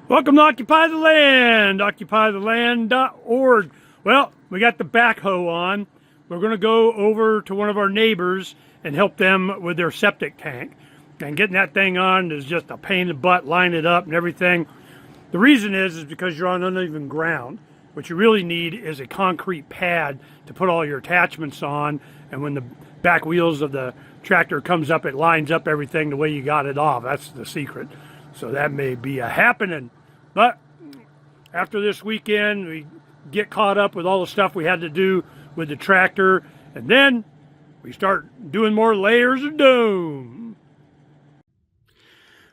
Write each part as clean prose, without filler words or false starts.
Welcome to Occupy the Land, occupytheland.org. Well, we got the backhoe on. We're going to go over to one of our neighbors and help them with their septic tank. And getting that thing on is just a pain in the butt, line it up and everything. The reason is because you're on uneven ground. What you really need is a concrete pad to put all your attachments on, and when the back wheels of the tractor comes up, it lines up everything the way you got it off. That's the secret. So that may be a happening. But after this weekend, we get caught up with all the stuff we had to do with the tractor, and then we start doing more layers of dome.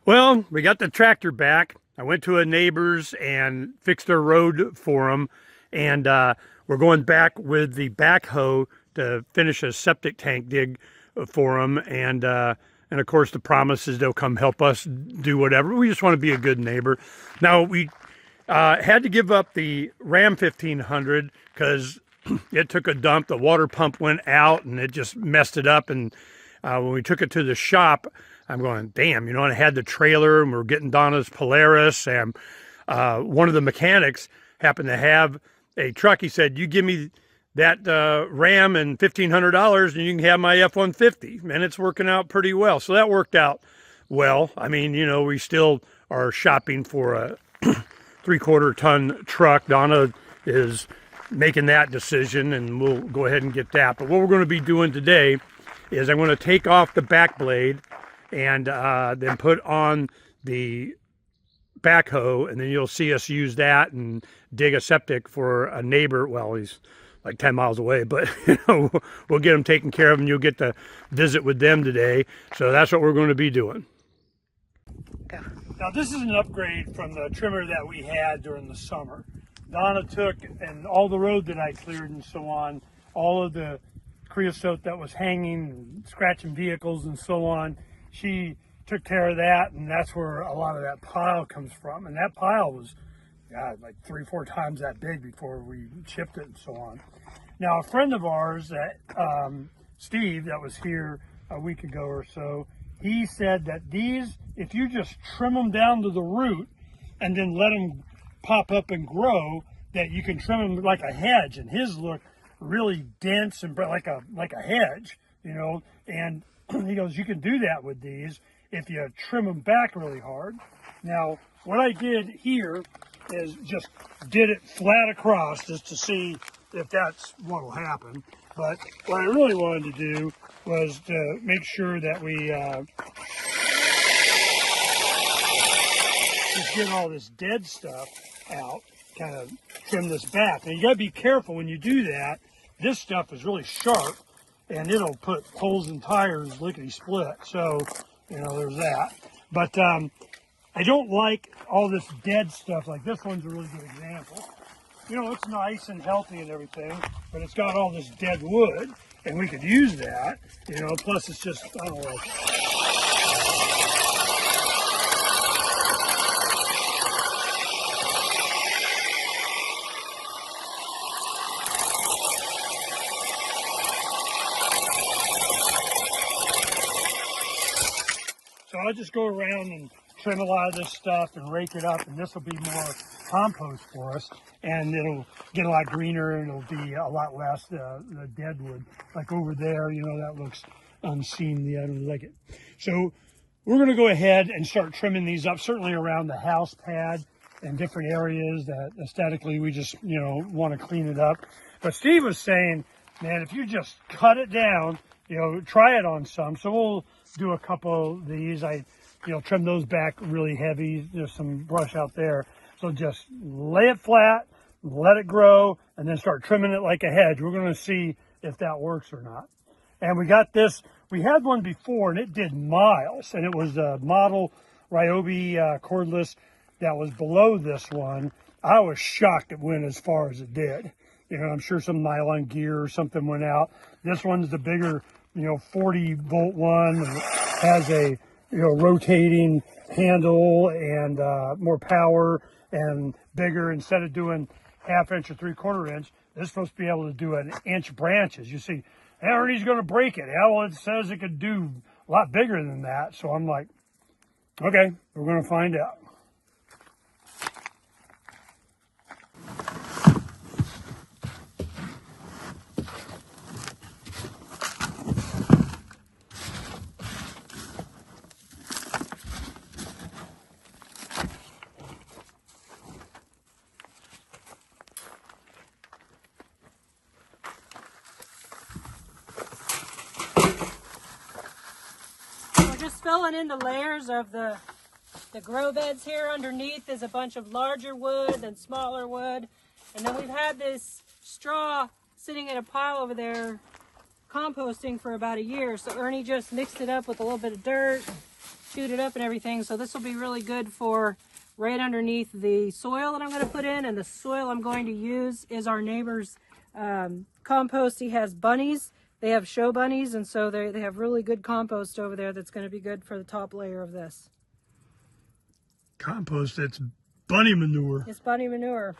Well, we got the tractor back. I went to a neighbor's and fixed their road for them, and we're going back with the backhoe to finish a septic tank dig for them, and of course the promise is they'll come help us do whatever. We just want to be a good neighbor. Now, we had to give up the Ram 1500 because it took a dump. The water pump went out and it just messed it up, and when we took it to the shop, I'm going, damn, you know, and I had the trailer, and we're getting Donna's Polaris, and one of the mechanics happened to have a truck. He said, you give me that Ram and $1,500 and you can have my F-150, and it's working out pretty well. So that worked out well. I mean, you know, we still are shopping for a 3/4 ton truck. Donna is making that decision, and we'll go ahead and get that. But what we're going to be doing today is I'm going to take off the back blade and then put on the backhoe, and then you'll see us use that and dig a septic for a neighbor. Well, he's like 10 miles away, but you know, we'll get them taken care of, and you'll get to visit with them today. So that's what we're going to be doing. Now, this is an upgrade from the trimmer that we had during the summer. Donna took, and all the road that I cleared and so on, all of the creosote that was hanging and scratching vehicles and so on, she took care of that, and that's where a lot of that pile comes from. And that pile was, God, like 3 or 4 times that big before we chipped it and so on. Now, a friend of ours, Steve, that was here a week ago or so, he said that these, if you just trim them down to the root and then let them pop up and grow, that you can trim them like a hedge, and his look really dense and like a hedge, you know. And he goes, you can do that with these if you trim them back really hard. Now, what I did here is just did it flat across just to see if that's what will happen. But what I really wanted to do was to make sure that we just get all this dead stuff out, kind of trim this back. Now, you got to be careful when you do that. This stuff is really sharp, and it'll put holes in tires lickety-split. So, you know, there's that. But I don't like all this dead stuff. Like this one's a really good example. You know, it's nice and healthy and everything, but it's got all this dead wood, and we could use that, you know, plus it's just, I don't know. So I'll just go around and trim a lot of this stuff and rake it up, and this will be more compost for us, and it'll get a lot greener, and it'll be a lot less the dead wood. Like over there, you know, that looks unseemly. I don't like it. So we're going to go ahead and start trimming these up, certainly around the house pad and different areas that aesthetically we just, you know, want to clean it up. But Steve was saying, man, if you just cut it down, you know, try it on some. So we'll do a couple of these. I, you know, trim those back really heavy. There's some brush out there. So just lay it flat, let it grow, and then start trimming it like a hedge. We're going to see if that works or not. And we got this. We had one before, and it did miles. And it was a model Ryobi cordless that was below this one. I was shocked it went as far as it did. You know, I'm sure some nylon gear or something went out. This one's the bigger, you know, 40-volt one. And it has a, you know, rotating handle and more power and bigger. Instead of doing 1/2 inch or 3/4 inch, this is supposed to be able to do an inch branches. You see, Ernie's going to break it. Yeah, well, it says it could do a lot bigger than that. So I'm like, okay, we're going to find out. just filling in the layers of the grow beds here. Underneath is a bunch of larger wood and smaller wood. And then we've had this straw sitting in a pile over there composting for about a year. So Ernie just mixed it up with a little bit of dirt, chewed it up and everything. So this will be really good for right underneath the soil that I'm going to put in. And the soil I'm going to use is our neighbor's compost. He has bunnies. They have show bunnies, and so they have really good compost over there that's going to be good for the top layer of this. Compost, it's bunny manure. It's bunny manure.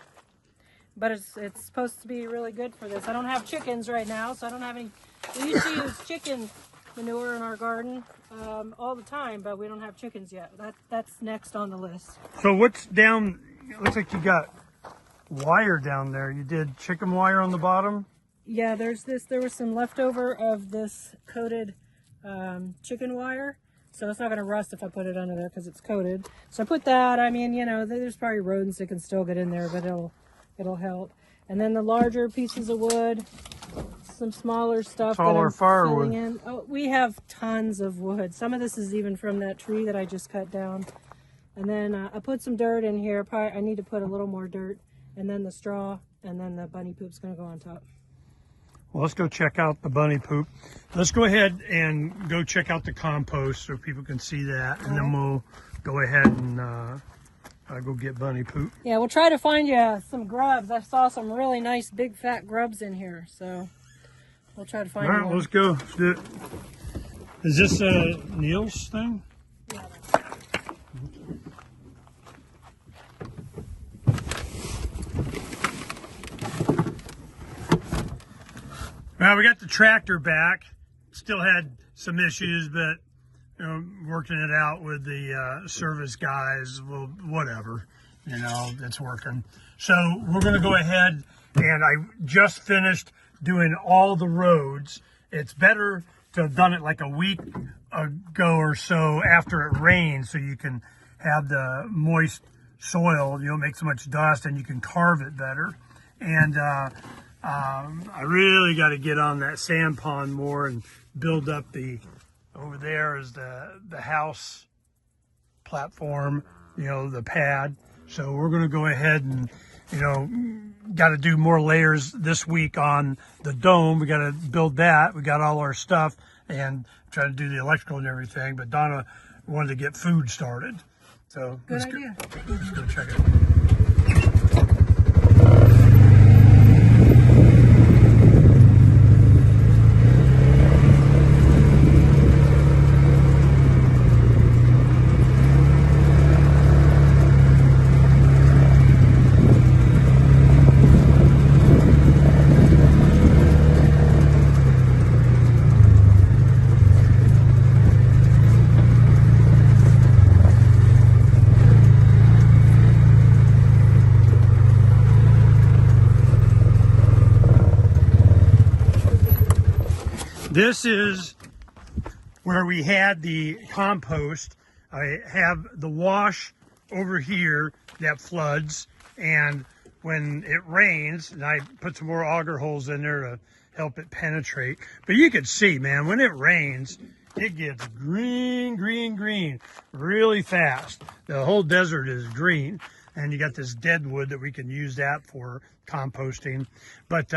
But it's supposed to be really good for this. I don't have chickens right now, so I don't have any. We used to use chicken manure in our garden all the time, but we don't have chickens yet. That's next on the list. So what's down? It looks like you got wire down there. You did chicken wire on the bottom? Yeah, there was some leftover of this coated chicken wire. So it's not going to rust if I put it under there because it's coated. So I put that. I mean, you know, there's probably rodents that can still get in there, but it'll help. And then the larger pieces of wood, some smaller stuff. All our firewood. In. Oh, we have tons of wood. Some of this is even from that tree that I just cut down. And then I put some dirt in here. Probably I need to put a little more dirt. And then the straw, and then the bunny poop's going to go on top. Well, let's go check out the bunny poop. Let's go ahead and go check out the compost so people can see that, and then we'll go ahead and go get bunny poop. Yeah, we'll try to find you some grubs. I saw some really nice big fat grubs in here, so we'll try to find you. All right, let's go. Let's do it. Is this Neil's thing? Yeah. Well, we got the tractor back. Still had some issues, but you know, working it out with the service guys. Well, whatever, you know, it's working. So we're going to go ahead, and I just finished doing all the roads. It's better to have done it like a week ago or so after it rains, so you can have the moist soil. You don't make so much dust, and you can carve it better. And I really got to get on that sand pond more and build up over there is the house platform, you know, the pad. So we're going to go ahead and, you know, got to do more layers this week on the dome. We got to build that. We got all our stuff and try to do the electrical and everything. But Donna wanted to get food started. So Good idea. Let's go check it. This is where we had the compost. I have the wash over here that floods, and when it rains, and I put some more auger holes in there to help it penetrate. But you can see, man, when it rains, it gets green, green, green really fast. The whole desert is green, and you got this dead wood that we can use that for composting. But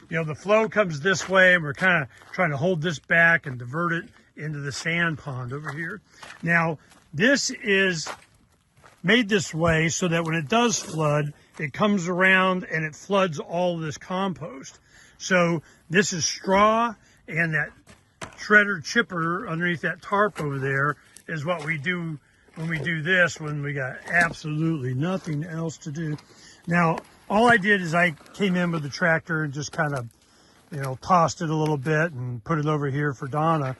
you know, the flow comes this way, and we're kind of trying to hold this back and divert it into the sand pond over here. Now, this is made this way so that when it does flood, it comes around and it floods all of this compost. So this is straw, and that shredder chipper underneath that tarp over there is what we do when we do this, when we got absolutely nothing else to do. Now, all I did is I came in with the tractor and just kind of, you know, tossed it a little bit and put it over here for Donna.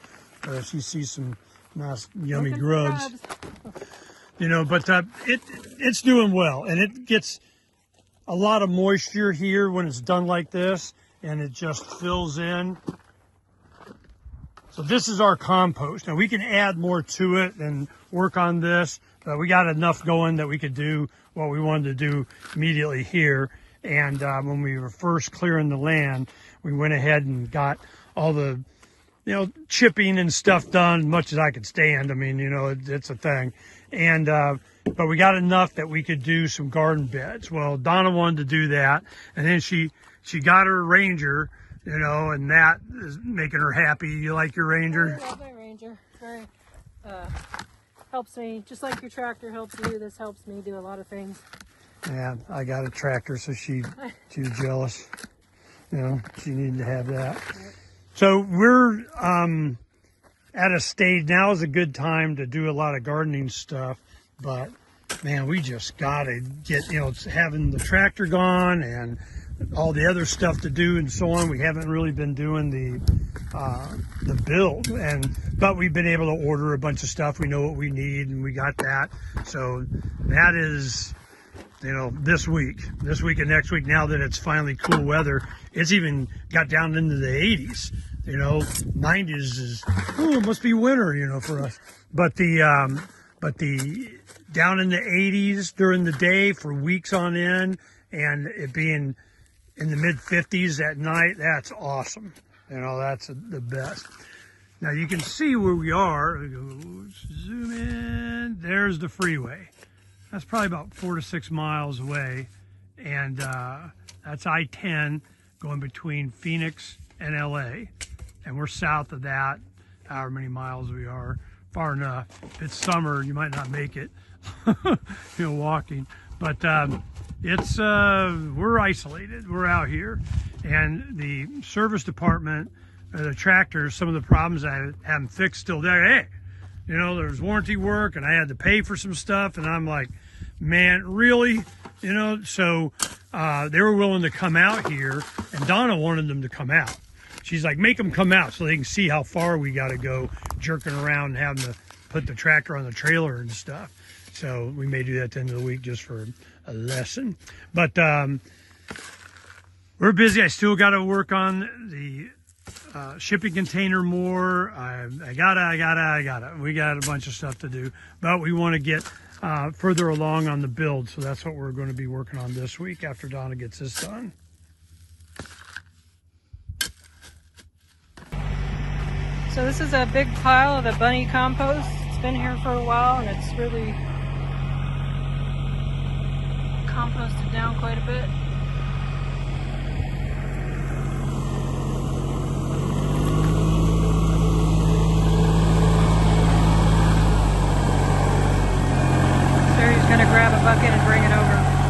She sees some nice, yummy grubs. You know, but it's doing well, and it gets a lot of moisture here when it's done like this, and it just fills in. So this is our compost. Now we can add more to it and work on this, but we got enough going that we could do what we wanted to do immediately here. And when we were first clearing the land, we went ahead and got all the chipping and stuff done as much as I could stand. I mean, it's a thing. And, but we got enough that we could do some garden beds. Well, Donna wanted to do that. And then she got her Ranger, and that is making her happy. You like your Ranger? I love my Ranger. Very, helps me, just like your tractor helps you, this helps me do a lot of things. Yeah, I got a tractor, so she was jealous. She needed to have that. Yep. So we're at a stage now is a good time to do a lot of gardening stuff, but man, we just got to get, having the tractor gone and all the other stuff to do and so on. We haven't really been doing the build, but we've been able to order a bunch of stuff. We know what we need, and we got that. So that is, this week and next week. Now that it's finally cool weather, it's even got down into the 80s. 90s is it must be winter, for us. But the down in the 80s during the day for weeks on end, and it being in the mid 50s at night, that's awesome. That's the best. Now you can see where we are. Zoom in. There's the freeway. That's probably about 4 to 6 miles away, and that's I-10 going between Phoenix and LA, and we're south of that. However many miles we are, far enough. If it's summer, you might not make it, walking. But it's we're isolated. We're out here, and the service department, the tractors, some of the problems I haven't fixed still there. Hey, there's warranty work, and I had to pay for some stuff, and I'm like, man, really? So they were willing to come out here, and Donna wanted them to come out. She's like, make them come out so they can see how far we got to go jerking around and having to put the tractor on the trailer and stuff. So we may do that at the end of the week just for a lesson. But we're busy. I still got to work on the shipping container more. I gotta. We got a bunch of stuff to do, but we want to get further along on the build. So that's what we're going to be working on this week after Donna gets this done. So this is a big pile of the bunny compost. It's been here for a while, and it's really composted down quite a bit. Sarah's gonna grab a bucket and bring it over.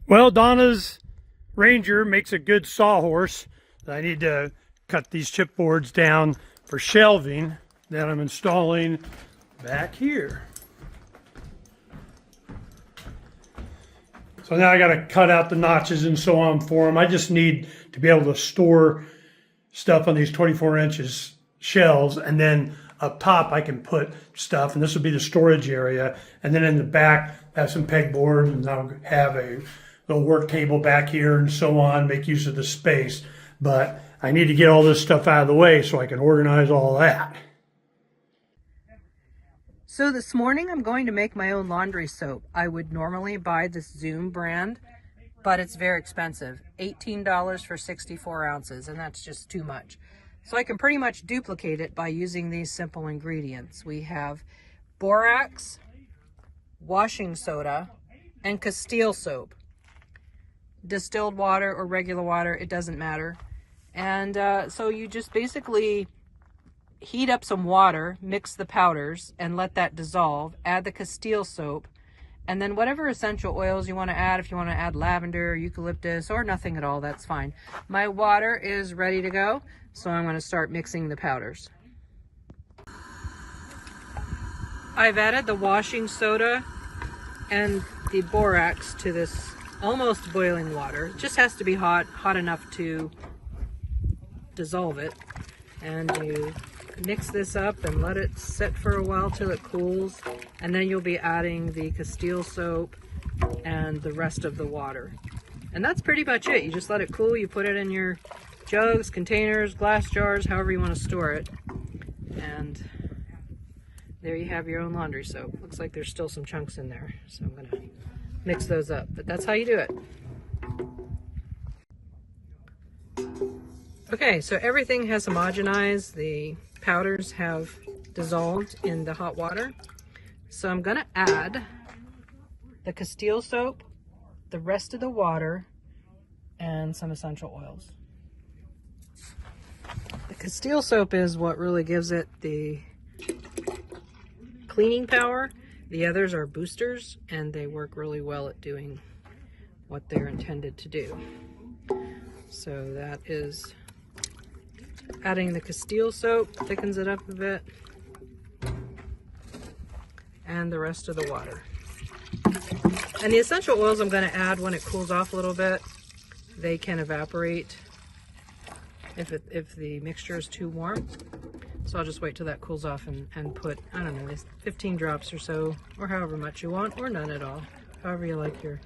Well, Donna's Ranger makes a good sawhorse. I need to cut these chipboards down for shelving that I'm installing back here. So now I got to cut out the notches and so on for them. I just need to be able to store stuff on these 24 inches shelves, and then up top I can put stuff, and this will be the storage area, and then in the back have some pegboard, and I'll have a little work table back here and so on, make use of the space. But I need to get all this stuff out of the way so I can organize all that. So this morning I'm going to make my own laundry soap. I would normally buy this Zoom brand, but it's very expensive. $18 for 64 ounces, and that's just too much. So I can pretty much duplicate it by using these simple ingredients. We have borax, washing soda, and Castile soap. Distilled water or regular water, it doesn't matter. And so you just basically heat up some water, mix the powders, and let that dissolve. Add the Castile soap, and then whatever essential oils you want to add. If you want to add lavender, eucalyptus, or nothing at all, that's fine. My water is ready to go, so I'm going to start mixing the powders. I've added the washing soda and the borax to this almost boiling water. It just has to be hot enough to dissolve it. And you mix this up and let it sit for a while till it cools, and then you'll be adding the Castile soap and the rest of the water. And that's pretty much it. You just let it cool, you put it in your jugs, containers, glass jars, however you want to store it. And there you have your own laundry soap. Looks like there's still some chunks in there, so I'm gonna mix those up. But that's how you do it. Okay, so everything has homogenized. The powders have dissolved in the hot water. So I'm gonna add the Castile soap, the rest of the water, and some essential oils. The Castile soap is what really gives it the cleaning power. The others are boosters, and they work really well at doing what they're intended to do. So that is adding the Castile soap, thickens it up a bit, and the rest of the water. And the essential oils I'm going to add when it cools off a little bit. They can evaporate if the mixture is too warm. So I'll just wait till that cools off and put, I don't know, 15 drops or so, or however much you want, or none at all. However you like your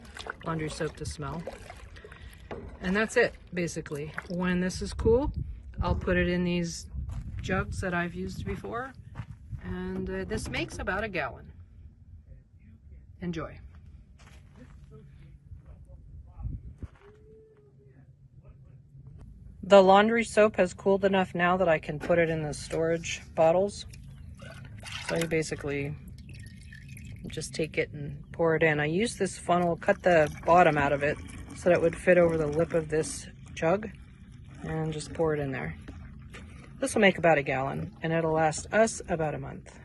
laundry soap to smell. And that's it, basically. When this is cool, I'll put it in these jugs that I've used before. And this makes about a gallon. Enjoy. The laundry soap has cooled enough now that I can put it in the storage bottles. So you basically just take it and pour it in. I used this funnel, cut the bottom out of it so that it would fit over the lip of this jug, and just pour it in there. This will make about a gallon, and it'll last us about a month.